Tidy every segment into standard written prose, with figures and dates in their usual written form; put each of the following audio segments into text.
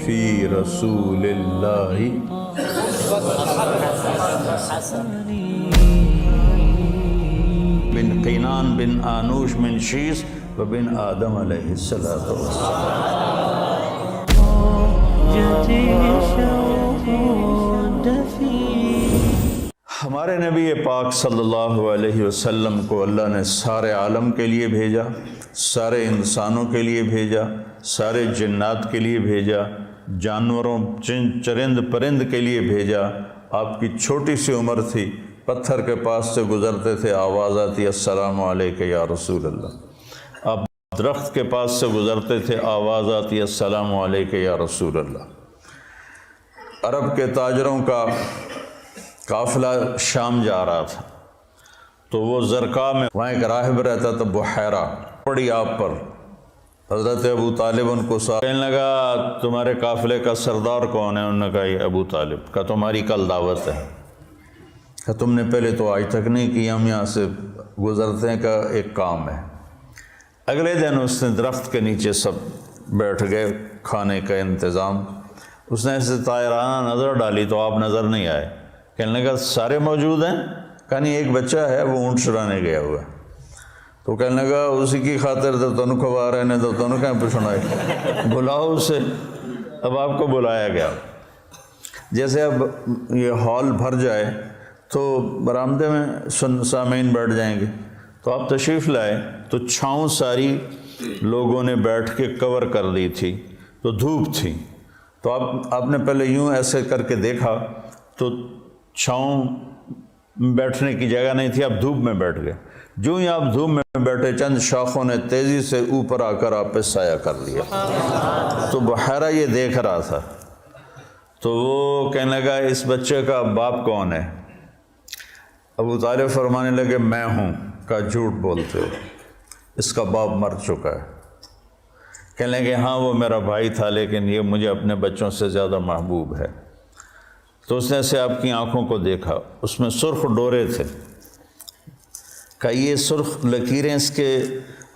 فی رسول اللہ بن قینان بن آنوش من شیس و بن آدم علیہ الصلوۃ والسلام۔ ہمارے نبی پاک صلی اللہ علیہ وسلم کو اللہ نے سارے عالم کے لیے بھیجا، سارے انسانوں کے لیے بھیجا، سارے جنات کے لیے بھیجا، جانوروں چرند پرند کے لیے بھیجا۔ آپ کی چھوٹی سی عمر تھی، پتھر کے پاس سے گزرتے تھے، آواز آتی السلام علیکہ یا رسول اللہ۔ آپ درخت کے پاس سے گزرتے تھے، آواز آتی السلام علیکہ یا رسول اللہ۔ عرب کے تاجروں کا قافلہ شام جا رہا تھا، تو وہ زرقا میں وہاں ایک راہب رہتا تھا، بحیرہ، پڑی آپ پر۔ حضرت ابو طالب ان کو کہنے لگا تمہارے قافلے کا سردار کون ہے؟ انہوں نے کہا یہ ابو طالب۔ کہا تمہاری کل دعوت ہے۔ کہا تم نے پہلے تو آج تک نہیں کی، ہم یہاں سے گزرتے ہیں، کا ایک کام ہے۔ اگلے دن اس نے درخت کے نیچے سب بیٹھ گئے، کھانے کا انتظام۔ اس نے ایسے طائرانہ نظر ڈالی تو آپ نظر نہیں آئے۔ کہنے لگا سارے موجود ہیں؟ کہا نہیں، ایک بچہ ہے، وہ اونٹ چرانے گیا ہوا ہے۔ تو کہنے لگا اسی کی خاطر تو تنو کھوا رہے ہیں، تو تنو کہیں پوچھنا ہے، بلاؤ اسے۔ اب آپ کو بلایا گیا۔ جیسے اب یہ ہال بھر جائے تو برآمدے میں سامعین بیٹھ جائیں گے، تو آپ تشریف لائے تو چھاؤں ساری لوگوں نے بیٹھ کے کور کر دی تھی، تو دھوپ تھی، تو آپ نے پہلے یوں ایسے کر کے دیکھا تو چھاؤں بیٹھنے کی جگہ نہیں تھی، آپ دھوپ میں بیٹھ گئے۔ جو ہی آپ دھوپ میں بیٹھے، چند شاخوں نے تیزی سے اوپر آ کر آپ پہ سایہ کر لیا۔ تو بحیرہ یہ دیکھ رہا تھا، تو وہ کہنے لگا اس بچے کا باپ کون ہے؟ ابو طالب فرمانے لگے میں ہوں۔ کہا جھوٹ بولتے ہو، اس کا باپ مر چکا ہے۔ کہنے لگے ہاں وہ میرا بھائی تھا، لیکن یہ مجھے اپنے بچوں سے زیادہ محبوب ہے۔ تو اس نے ایسے آپ کی آنکھوں کو دیکھا، اس میں سرخ ڈورے تھے۔ کہا یہ سرخ لکیریں اس کے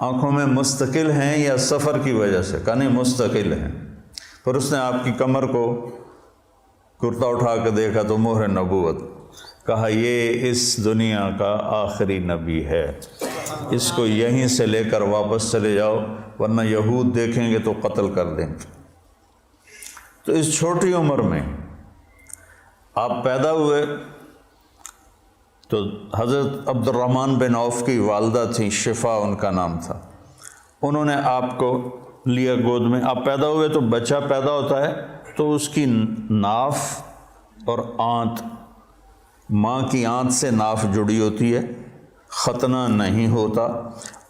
آنکھوں میں مستقل ہیں یا سفر کی وجہ سے؟ کہا نہیں، مستقل ہیں۔ پھر اس نے آپ کی کمر کو کرتا اٹھا کے دیکھا تو مہر نبوت۔ کہا یہ اس دنیا کا آخری نبی ہے، اس کو یہیں سے لے کر واپس چلے جاؤ، ورنہ یہود دیکھیں گے تو قتل کر دیں گے۔ تو اس چھوٹی عمر میں آپ پیدا ہوئے تو حضرت عبد الرحمن بن عوف کی والدہ تھیں، شفا ان کا نام تھا، انہوں نے آپ کو لیا گود میں۔ آپ پیدا ہوئے تو بچہ پیدا ہوتا ہے تو اس کی ناف اور آنت، ماں کی آنت سے ناف جڑی ہوتی ہے، ختنہ نہیں ہوتا،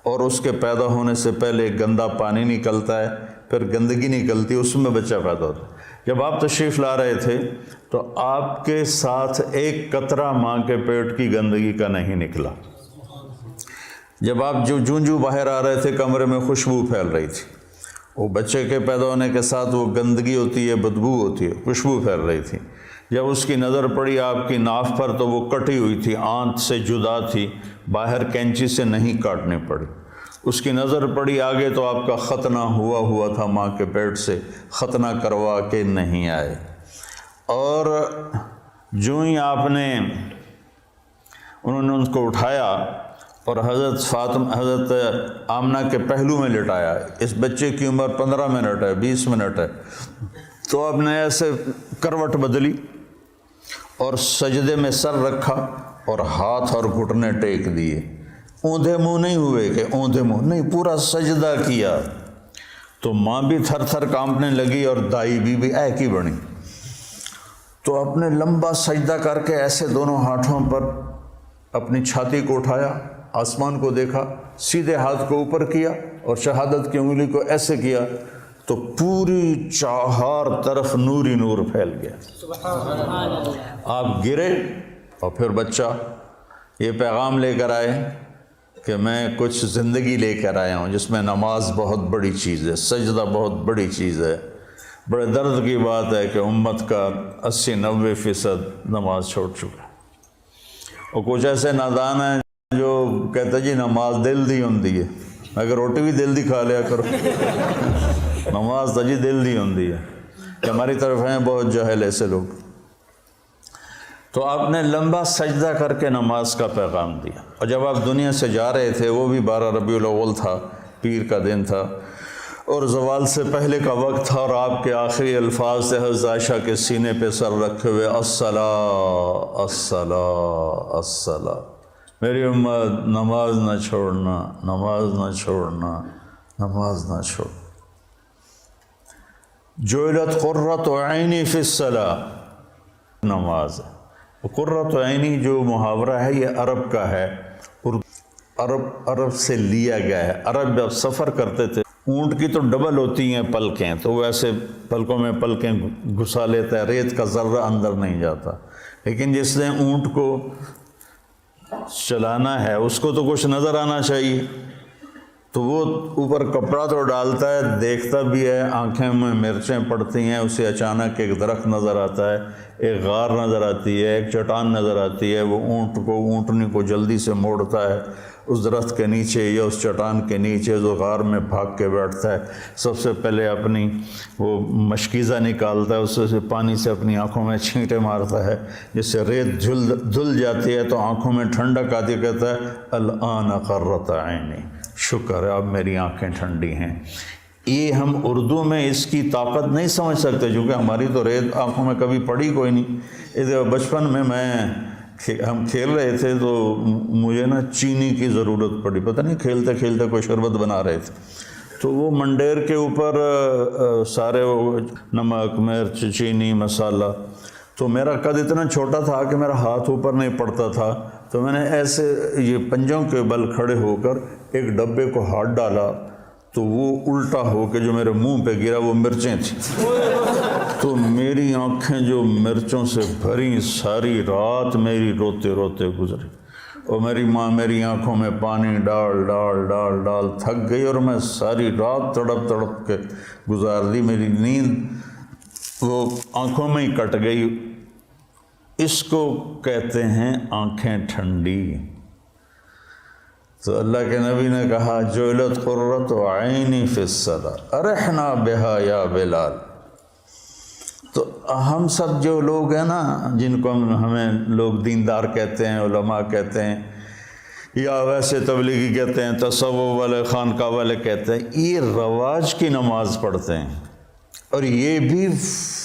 اور اس کے پیدا ہونے سے پہلے گندا پانی نکلتا ہے، پھر گندگی نکلتی ہے، اس میں بچہ پیدا ہوتا ہے۔ جب آپ تشریف لا رہے تھے تو آپ کے ساتھ ایک قطرہ ماں کے پیٹ کی گندگی کا نہیں نکلا۔ جب آپ جو باہر آ رہے تھے کمرے میں خوشبو پھیل رہی تھی، وہ بچے کے پیدا ہونے کے ساتھ وہ گندگی ہوتی ہے، بدبو ہوتی ہے، خوشبو پھیل رہی تھی۔ جب اس کی نظر پڑی آپ کی ناف پر تو وہ کٹی ہوئی تھی، آنت سے جدا تھی، باہر کینچی سے نہیں کاٹنی پڑی۔ اس کی نظر پڑی آگے تو آپ کا ختنہ ہوا تھا ماں کے پیٹ سے، ختنہ کروا کے نہیں آئے۔ اور جو ہی آپ نے انہوں نے ان کو اٹھایا اور حضرت آمنہ کے پہلو میں لٹایا، اس بچے کی عمر 15 منٹ ہے، 20 منٹ ہے، تو آپ نے ایسے کروٹ بدلی اور سجدے میں سر رکھا اور ہاتھ اور گھٹنے ٹیک دیے۔ اوندھے منہ نہیں ہوئے کہ اوندھے منہ نہیں، پورا سجدہ کیا۔ تو ماں بھی تھر تھر کانپنے لگی اور دائی بھی اے کی بنی۔ تو آپ نے لمبا سجدہ کر کے ایسے دونوں ہاتھوں پر اپنی چھاتی کو اٹھایا، آسمان کو دیکھا، سیدھے ہاتھ کو اوپر کیا اور شہادت کی انگلی کو ایسے کیا تو پوری چہار طرف نور ہی نور پھیل گیا۔ آپ گرے اور پھر بچہ یہ پیغام لے کر آئے کہ میں کچھ زندگی لے کر آیا ہوں جس میں نماز بہت بڑی چیز ہے، سجدہ بہت بڑی چیز ہے۔ بڑے درد کی بات ہے کہ امت کا 80-90% نماز چھوڑ چکا ہے، اور کچھ ایسے نادان ہیں جو کہتے جی نماز دل دی ہوندی ہے، اگر روٹی بھی دل دی کھا لیا کرو، نماز تو جی دل دی ہوندی ہے۔ کہ ہماری طرف ہیں بہت جاہل ایسے لوگ۔ تو آپ نے لمبا سجدہ کر کے نماز کا پیغام دیا، اور جب آپ دنیا سے جا رہے تھے وہ بھی 12 ربیع الاول تھا، پیر کا دن تھا، اور زوال سے پہلے کا وقت تھا، اور آپ کے آخری الفاظ تھے حضرت عائشہ کے سینے پہ سر رکھے ہوئے، الصلاۃ الصلاۃ الصلاۃ، میری امت نماز نہ چھوڑنا، نماز نہ چھوڑنا، نماز نہ چھوڑ۔ جعلت قرۃ عینی فی الصلاۃ، نماز ہے۔ قرۃ عینی جو محاورہ ہے یہ عرب کا ہے، عرب سے لیا گیا ہے۔ عرب جب سفر کرتے تھے، اونٹ کی تو ڈبل ہوتی ہیں پلکیں، تو وہ ایسے پلکوں میں پلکیں گھسا لیتا ہے، ریت کا ذرہ اندر نہیں جاتا، لیکن جس نے اونٹ کو چلانا ہے اس کو تو کچھ نظر آنا چاہیے، تو وہ اوپر کپڑا تو ڈالتا ہے، دیکھتا بھی ہے، آنکھیں میں مرچیں پڑتی ہیں، اسے اچانک ایک درخت نظر آتا ہے، ایک غار نظر آتی ہے، ایک چٹان نظر آتی ہے، وہ اونٹنی کو جلدی سے موڑتا ہے اس درخت کے نیچے یا اس چٹان کے نیچے، جو غار میں بھاگ کے بیٹھتا ہے، سب سے پہلے اپنی وہ مشکیزہ نکالتا ہے، اس سے پانی سے اپنی آنکھوں میں چھینٹے مارتا ہے، جس سے ریت دھل جاتی ہے تو آنکھوں میں ٹھنڈک آتی، کہتا ہے الآن قرۃ عینی، شکر ہے اب میری آنکھیں ٹھنڈی ہیں۔ یہ ہم اردو میں اس کی طاقت نہیں سمجھ سکتے، کیونکہ ہماری تو ریت آنکھوں میں کبھی پڑی کوئی نہیں۔ ادھر بچپن میں ہم کھیل رہے تھے تو مجھے نا چینی کی ضرورت پڑی، پتہ نہیں کھیلتے کھیلتے کوئی شربت بنا رہے تھے، تو وہ منڈیر کے اوپر سارے وہ نمک، مرچ، چینی، مسالہ، تو میرا قد اتنا چھوٹا تھا کہ میرا ہاتھ اوپر نہیں پڑتا تھا، تو میں نے ایسے یہ پنجوں کے بل کھڑے ہو کر ایک ڈبے کو ہاتھ ڈالا، تو وہ الٹا ہو کے جو میرے منہ پہ گرا وہ مرچیں تھیں، تو میری آنکھیں جو مرچوں سے بھری، ساری رات میری روتے روتے گزری، اور میری ماں میری آنکھوں میں پانی ڈال ڈال ڈال ڈال تھک گئی، اور میں ساری رات تڑپ تڑپ کے گزار دی، میری نیند وہ آنکھوں میں ہی کٹ گئی۔ اس کو کہتے ہیں آنکھیں ٹھنڈی۔ تو اللہ کے نبی نے کہا جعلت قرۃ عینی فی الصلاۃ ارحنا بہا یا بلال۔ تو ہم سب جو لوگ ہیں نا، جن کو ہمیں لوگ دیندار کہتے ہیں، علماء کہتے ہیں، یا ویسے تبلیغی کہتے ہیں، تصوف والے، خانقاہ والے کہتے ہیں، یہ رواج کی نماز پڑھتے ہیں، اور یہ بھی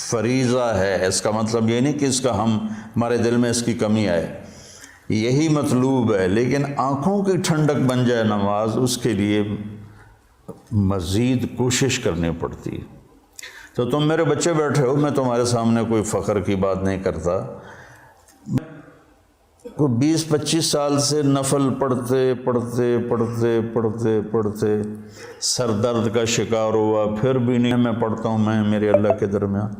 فریضہ ہے۔ اس کا مطلب یہ نہیں کہ اس کا ہمارے دل میں اس کی کمی آئے، یہی مطلوب ہے، لیکن آنکھوں کی ٹھنڈک بن جائے نماز، اس کے لیے مزید کوشش کرنی پڑتی ہے۔ تو تم میرے بچے بیٹھے ہو، میں تمہارے سامنے کوئی فخر کی بات نہیں کرتا، 20-25 سال سے نفل پڑھتے پڑھتے پڑھتے پڑھتے پڑھتے سر درد کا شکار ہوا، پھر بھی نہیں میں پڑھتا ہوں، میں میرے اللہ کے درمیان،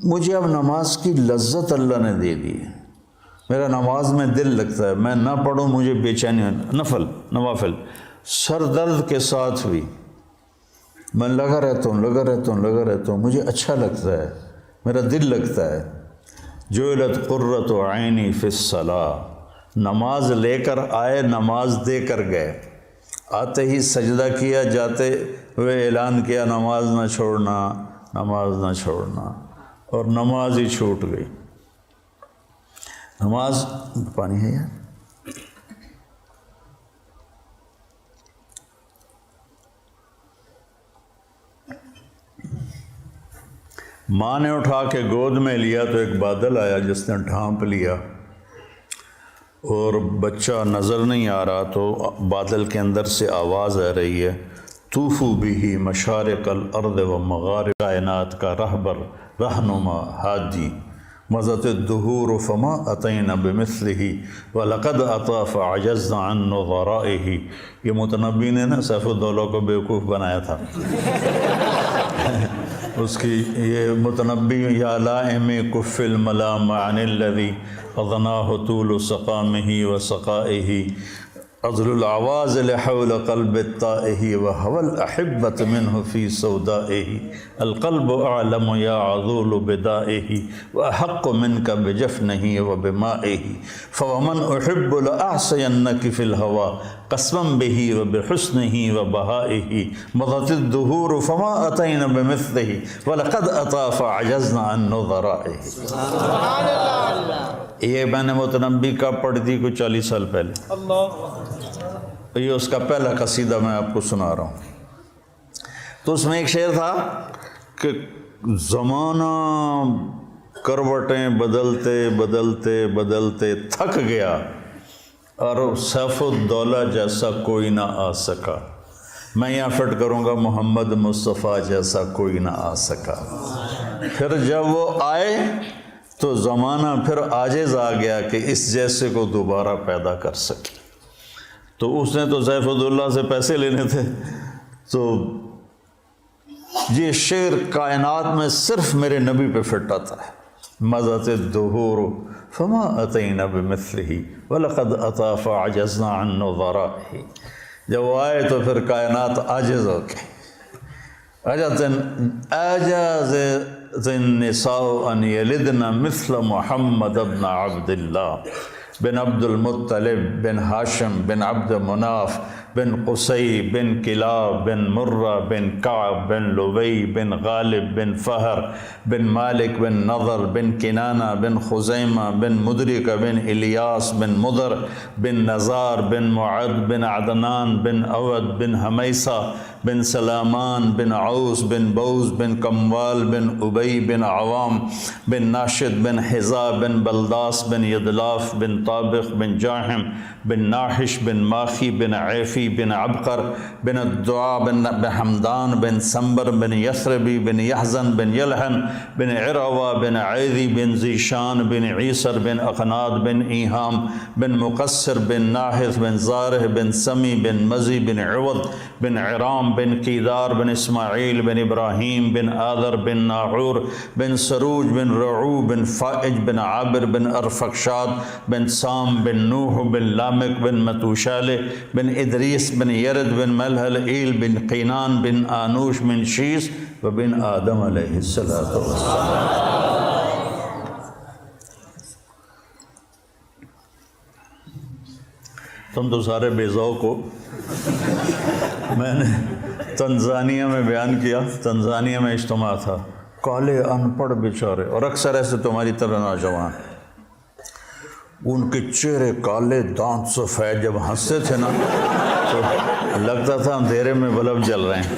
مجھے اب نماز کی لذت اللہ نے دے دی ہے، میرا نماز میں دل لگتا ہے، میں نہ پڑھوں مجھے بے چینی، نوافل سر درد کے ساتھ بھی میں لگا رہتا ہوں، مجھے اچھا لگتا ہے، میرا دل لگتا ہے۔ جعلت قرۃ عینی فی الصلاۃ، نماز لے کر آئے، نماز دے کر گئے، آتے ہی سجدہ کیا، جاتے ہوئے اعلان کیا نماز نہ چھوڑنا، نماز نہ چھوڑنا، اور نماز ہی چھوٹ گئی۔ نماز پانی ہے یار، ماں نے اٹھا کے گود میں لیا تو ایک بادل آیا جس نے ڈھانپ لیا، اور بچہ نظر نہیں آ رہا، تو بادل کے اندر سے آواز آ رہی ہے، طوفوا بہ مشارق الارض و مغارب، کائنات کا رہبر، رہنما، ہادی، مضت الدہور فما اتینا بمثلہ ولقد اطا فعجزنا عن نظرائہ۔ یہ متنبی نے نا سیف الدولہ کو بیوقوف بنایا تھا، اس کی یہ متنبی، یا لائم کف الملام عن الذی اغناہ طول سقامہ و سقائہ، عذل العواز لحول قلب الطائہ وهو الأحبة منه في سودائه، القلب أعلم يا عذول بدائه وأحق منك بجفنه وبمائه، فومن أحب لأعصينك في الهوى قسما به وبحسنه وبهائه مضت الدهور فما أتينا بمثله ولقد أتى فعجزنا عن نظرائه. سبحان اللہ. یہ میں نے متنبی کا پڑھی تھی کچھ 40 سال پہلے. یہ اس کا پہلا قصیدہ میں آپ کو سنا رہا ہوں. تو اس میں ایک شعر تھا کہ زمانہ کروٹیں بدلتے بدلتے بدلتے تھک گیا اور سیف الدولہ جیسا کوئی نہ آ سکا. میں یہاں فٹ کروں گا محمد مصطفیٰ جیسا کوئی نہ آ سکا. پھر جب وہ آئے تو زمانہ پھر عاجز آ گیا کہ اس جیسے کو دوبارہ پیدا کر سکے. تو اس نے تو سیف الدولہ سے پیسے لینے تھے. تو یہ شعر کائنات میں صرف میرے نبی پہ فٹ آتا ہے. مضت الدہور فما اتینا بمثلہ ولقد اتی فعجزنا عن نظرائہ. جب وہ آئے تو پھر کائنات عاجز ہو گئی. عجز النساء ان یلدن مثل محمد بن عبد اللہ بن عبد المطلب بن ہاشم بن عبد مناف بن قصی بن کلاب بن مرہ بن کعب بن لبی بن غالب بن فہر بن مالک بن نضر بن کنانہ بن خزیمہ بن مدرکہ بن الیاس بن مدر بن نزار بن معد بن عدنان بن اود بن حمیسہ بن سلامان بن عوس بن بوز بن کموال بن ابی بن عوام بن ناشد بن حذا بن بلداس بن یدلاف بن طابق بن جاحم بن ناحش بن ماخی بن عیفی بن عبقر بن الدعاء بن حمدان بن سنبر بن یثربی بن یحزن بن یلحن بن عروہ بن عیدی بن ذیشان بن عیسر بن اقناد بن ایہام بن مقصر بن ناحث بن زارح بن سمی بن مزی بن عوض بن عرام بن قیدار بن اسماعیل بن ابراہیم بن آذر بن ناحور بن سروج بن رعو بن فائج بن عابر بن ارفقشاد بن سام بن نوح بن لامک بن متوشالہ بن ادریس بن یرد بن ملحل ایل بن قینان بن آنوش بن شیس و بن آدم علیہ السلام. تم تو سارے بے ذوق ہو. میں نے تنزانیہ میں بیان کیا. تنزانیہ میں اجتماع تھا. کالے ان پڑھ بیچارے اور اکثر ایسے تمہاری طرح نوجوان, ان کے چہرے کالے, دانت سفید. جب ہنستے تھے نا تو لگتا تھا اندھیرے میں بلب جل رہے ہیں.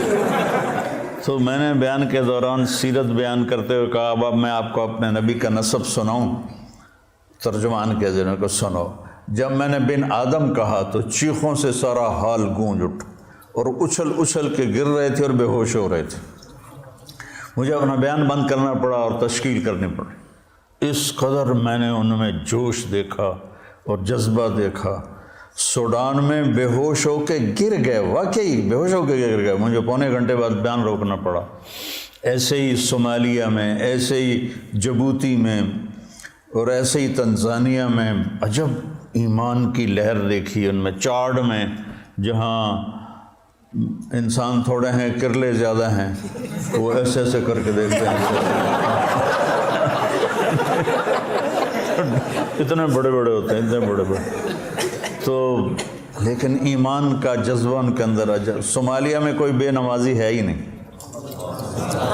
تو میں نے بیان کے دوران سیرت بیان کرتے ہوئے کہا اب میں آپ کو اپنے نبی کا نسب سناؤں. ترجمان کے ذریعے کو سنو. جب میں نے بن آدم کہا تو چیخوں سے سارا حال گونج اٹھ اور اچھل اچھل کے گر رہے تھے اور بے ہوش ہو رہے تھے. مجھے اپنا بیان بند کرنا پڑا اور تشکیل کرنی پڑی. اس قدر میں نے ان میں جوش دیکھا اور جذبہ دیکھا. سوڈان میں بے ہوش ہو کے گر گئے, واقعی بے ہوش ہو کے گر گئے. مجھے پونے گھنٹے بعد بیان روکنا پڑا. ایسے ہی صومالیہ میں, ایسے ہی جبوتی میں اور ایسے ہی تنزانیہ میں عجب ایمان کی لہر دیکھی. ان میں چاڈ میں جہاں انسان تھوڑے ہیں کرلے زیادہ ہیں, وہ ایسے ایسے کر کے دیکھتے ہیں. اتنے بڑے بڑے ہوتے ہیں, اتنے بڑے بڑے. تو لیکن ایمان کا جذبہ ان کے اندر عجب. صومالیہ میں کوئی بے نمازی ہے ہی نہیں.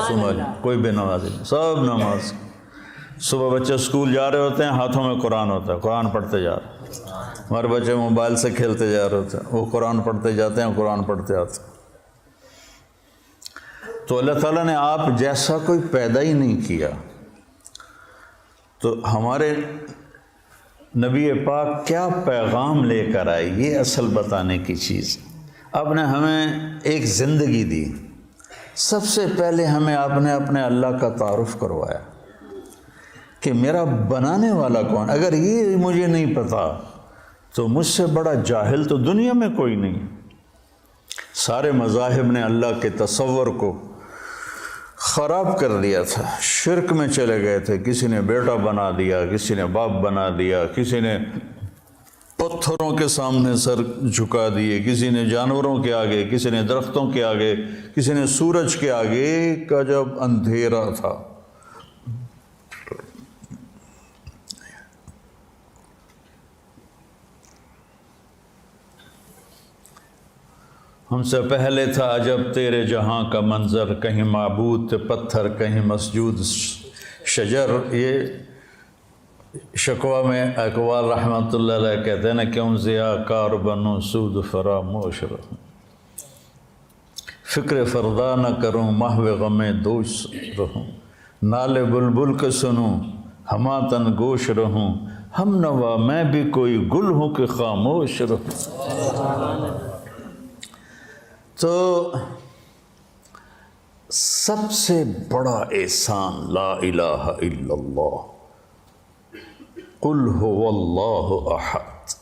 صومالیہ کوئی بے نمازی نہیں, سب نماز. صبح بچے اسکول جا رہے ہوتے ہیں, ہاتھوں میں قرآن ہوتا ہے, قرآن پڑھتے جا رہے ہیں. ہمارے بچے موبائل سے کھیلتے جا رہے ہوتے ہیں, وہ قرآن پڑھتے جاتے ہیں, قرآن پڑھتے آتے ہیں. تو اللہ تعالیٰ نے آپ جیسا کوئی پیدا ہی نہیں کیا. تو ہمارے نبی پاک کیا پیغام لے کر آئے, یہ اصل بتانے کی چیز. آپ نے ہمیں ایک زندگی دی. سب سے پہلے ہمیں آپ نے اپنے اللہ کا تعارف کروایا کہ میرا بنانے والا کون. اگر یہ مجھے نہیں پتا تو مجھ سے بڑا جاہل تو دنیا میں کوئی نہیں. سارے مذاہب نے اللہ کے تصور کو خراب کر دیا تھا, شرک میں چلے گئے تھے. کسی نے بیٹا بنا دیا, کسی نے باپ بنا دیا, کسی نے پتھروں کے سامنے سر جھکا دیے, کسی نے جانوروں کے آگے, کسی نے درختوں کے آگے, کسی نے سورج کے آگے. کا جب اندھیرا تھا. ہم سے پہلے تھا عجب تیرے جہاں کا منظر، کہیں معبود تھے پتھر کہیں مسجود شجر۔ یہ شکوہ میں اقوال رحمۃ اللہ علیہ کہتے ہیں نا، کیوں ضیاء کار بنوں سود فراموش رہوں، فکر فردا نہ کروں محو غم دوش رہوں، نالے بلبل کے سنوں ہما تن گوش رہوں، ہم نوا میں بھی کوئی گل ہوں کہ خاموش رہوں۔ تو سب سے بڑا احسان لا الہ الا اللہ، قل هو اللہ احد۔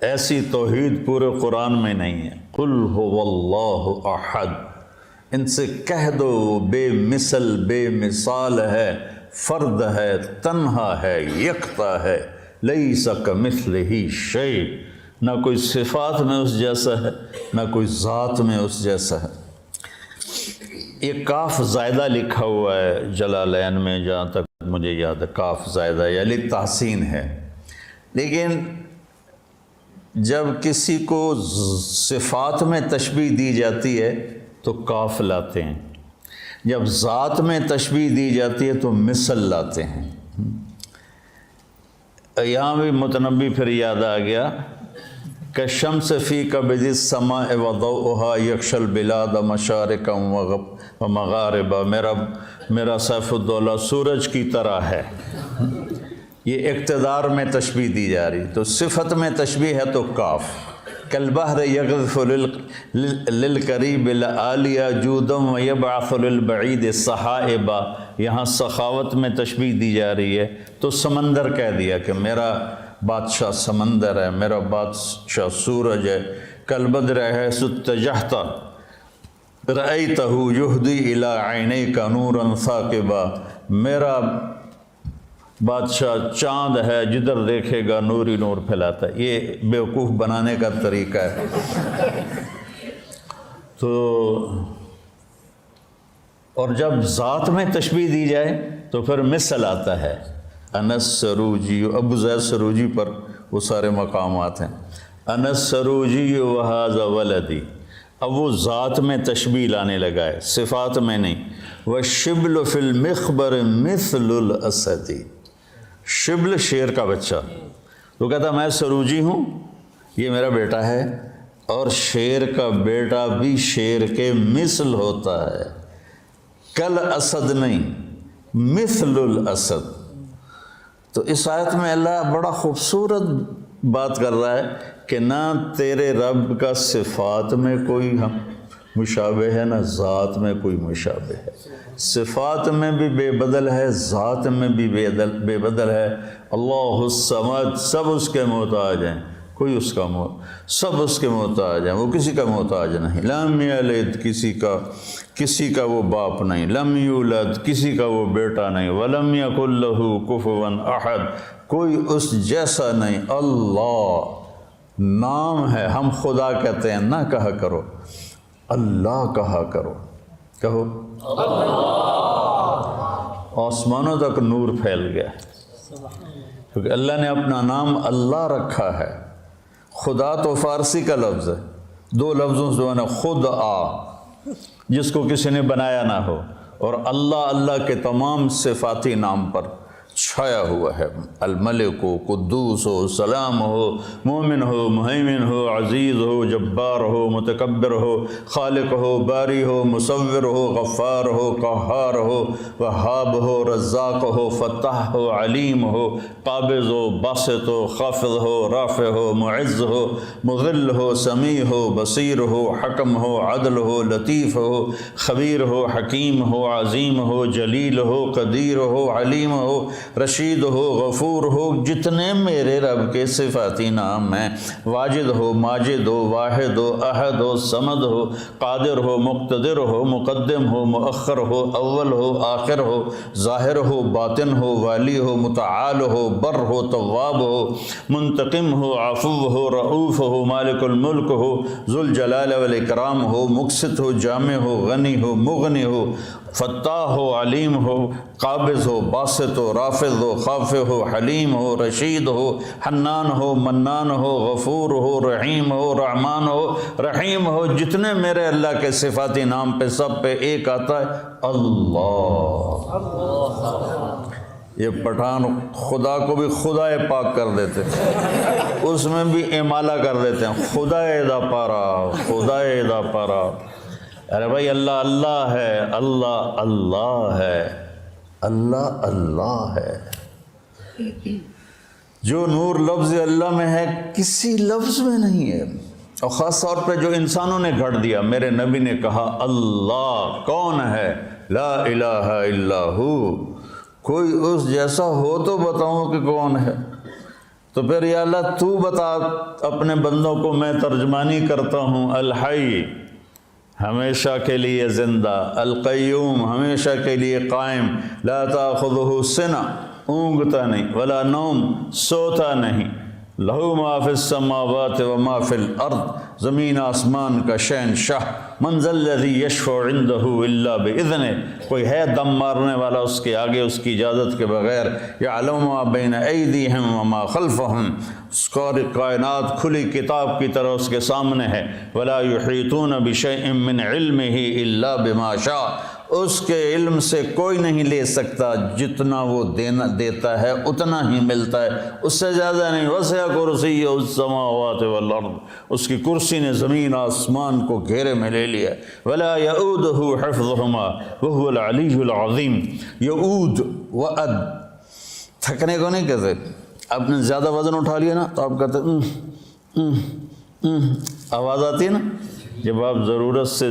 ایسی توحید پورے قرآن میں نہیں ہے۔ قل هو اللہ احد، ان سے کہہ دو بے مثل بے مثال ہے، فرد ہے، تنہا ہے، یکتا ہے، لیس کمثلہ شیء، نہ کوئی صفات میں اس جیسا ہے نہ کوئی ذات میں اس جیسا ہے۔ یہ کاف زائدہ لکھا ہوا ہے جلالین میں، جہاں تک مجھے یاد ہے کاف زائدہ یا للتحسین ہے، لیکن جب کسی کو صفات میں تشبیہ دی جاتی ہے تو کاف لاتے ہیں، جب ذات میں تشبیہ دی جاتی ہے تو مثل لاتے ہیں۔ یہاں بھی متنبی پھر یاد آ گیا کہ شمس فی کبد السماء وضوءها یکشی البلاد مشارقا ومغاربا، میرا سیف الدولہ سورج کی طرح ہے۔ یہ اقتدار میں تشبیہ دی جا رہی، تو صفت میں تشبیہ ہے تو کاف۔ کالبحر یغذف للقریب لآلیا جودا ویبعث للبعید سحائبا، یہاں سخاوت میں تشبیہ دی جا رہی ہے تو سمندر کہہ دیا کہ میرا بادشاہ سمندر ہے، میرا بادشاہ سورج ہے۔ کالبدر حیث اتجہت رأیتہ یہدی الی عینیک نورا ثاقبا، میرا بادشاہ چاند ہے، جدھر دیکھے گا نور ہی نور پھیلاتا ہے۔ یہ بیوقوف بنانے کا طریقہ ہے۔ تو اور جب ذات میں تشبیہ دی جائے تو پھر مثل آتا ہے۔ انس سروجی، ابو زید سروجی پر وہ سارے مقامات ہیں۔ انس سروجی وہذا ولدی، اب وہ ذات میں تشبیہ لانے لگا ہے، صفات میں نہیں۔ وَالشِّبْلُ فِي الْمِخْبَرِ مِثْلُ الْأَسَدِ، شبل شیر کا بچہ، وہ کہتا میں سروجی ہوں، یہ میرا بیٹا ہے، اور شیر کا بیٹا بھی شیر کے مثل ہوتا ہے، کل اسد نہیں، مثل الاسد۔ تو اس آیت میں اللہ بڑا خوبصورت بات کر رہا ہے کہ نہ تیرے رب کا صفات میں کوئی مشابہ ہے، نہ ذات میں کوئی مشابہ ہے، صفات میں بھی بے بدل ہے، ذات میں بھی بے بدل ہے۔ اللہ الصمد، سب اس کے محتاج ہیں، کوئی اس کا سب اس کے محتاج ہیں، وہ کسی کا محتاج نہیں۔ لم یلد، کسی کا وہ باپ نہیں، لم یولد، کسی کا وہ بیٹا نہیں، ولم یکن لہ کفوا احد، کوئی اس جیسا نہیں۔ اللہ نام ہے، ہم خدا کہتے ہیں، نہ کہا کرو اللہ کہا کرو، کہو آسمانوں تک نور پھیل گیا، کیونکہ اللہ نے اپنا نام اللہ رکھا ہے۔ خدا تو فارسی کا لفظ ہے، دو لفظوں سے بنا، خود جس کو کسی نے بنایا نہ ہو، اور اللہ کے تمام صفاتی نام پر چھایا ہوا ہے۔ الملک ہو، قدوس ہو، سلام ہو، مومن ہو، مہیمن ہو، عزیز ہو، جبار ہو، متکبر ہو، خالق ہو، باری ہو، مصور ہو، غفار ہو، قہار ہو، وہاب ہو، رزاق ہو، فتاح ہو، علیم ہو، قابض ہو، باسط ہو، خافض ہو، رافع ہو، معز ہو، مذل ہو، سمیع ہو، بصیر ہو، حکم ہو، عدل ہو، لطیف ہو، خبیر ہو، حکیم ہو، عظیم ہو، جلیل ہو، قدیر ہو، علیم ہو، رشید ہو، غفور ہو، جتنے میرے رب کے صفاتی نام ہیں، واجد ہو، ماجد ہو، واحد ہو، احد ہو، صمد ہو، قادر ہو، مقتدر ہو، مقدم ہو، مؤخر ہو، اول ہو، آخر ہو، ظاہر ہو، باطن ہو، والی ہو، متعال ہو، بر ہو، تواب ہو، منتقم ہو، عفو ہو، رؤوف ہو، مالک الملک ہو، ذو الجلال والاکرام ہو، مقسط ہو، جامع ہو، غنی ہو، مغنی ہو، فتاح ہو، علیم ہو، قابض ہو، باسط ہو، رافع حافظ ہو، خافع ہو، حلیم ہو، رشید ہو، حنان ہو، منان ہو، غفور ہو، رحیم ہو، رحمان ہو، رحیم ہو، جتنے میرے اللہ کے صفاتی نام پہ سب پہ ایک آتا ہے اللہ۔ یہ پٹھان خدا کو بھی خدا پاک کر دیتے ہیں، اس میں بھی امالہ کر دیتے ہیں، خدا دا پارا، خدا دا پارا۔ ارے بھائی اللہ اللہ ہے، اللہ اللہ ہے، اللہ اللہ ہے۔ جو نور لفظ اللہ میں ہے کسی لفظ میں نہیں ہے، اور خاص طور پہ جو انسانوں نے گھڑ دیا۔ میرے نبی نے کہا اللہ کون ہے؟ لا الہ الا ہو، کوئی اس جیسا ہو تو بتاؤں کہ کون ہے؟ تو پھر یا اللہ تو بتا، اپنے بندوں کو میں ترجمانی کرتا ہوں۔ الحی ہمیشہ کے لیے زندہ، القیوم ہمیشہ کے لیے قائم، لا تاخذہ سنہ اونگتا نہیں، ولا نوم سوتا نہیں، لہو ما فی السماوات و ما فی الارض، زمین آسمان کا شہنشاہ، من ذا الذی یشفع عندہ الا باذنہ، کوئی ہے دم مارنے والا اس کے آگے اس کی اجازت کے بغیر؟ یعلم ما بین ایدیہم وما خلفہم، ساری کائنات کھلی کتاب کی طرح اس کے سامنے ہے۔ ولا یحیطون بشیء من علمہ الا بما شاء، اس کے علم سے کوئی نہیں لے سکتا، جتنا وہ دیتا ہے اتنا ہی ملتا ہے، اس سے زیادہ نہیں۔ وسع کرسیہ السماوات والارض، اس کی کرسی نے زمین آسمان کو گھیرے میں لے لیا۔ ولا یؤودہ حفظہما وہو العلی العظیم، یؤود وعد، تھکنے کو نہیں کہتے۔ آپ نے زیادہ وزن اٹھا لیا نا تو آپ کہتے آواز آتی ہے نا، جب آپ ضرورت سے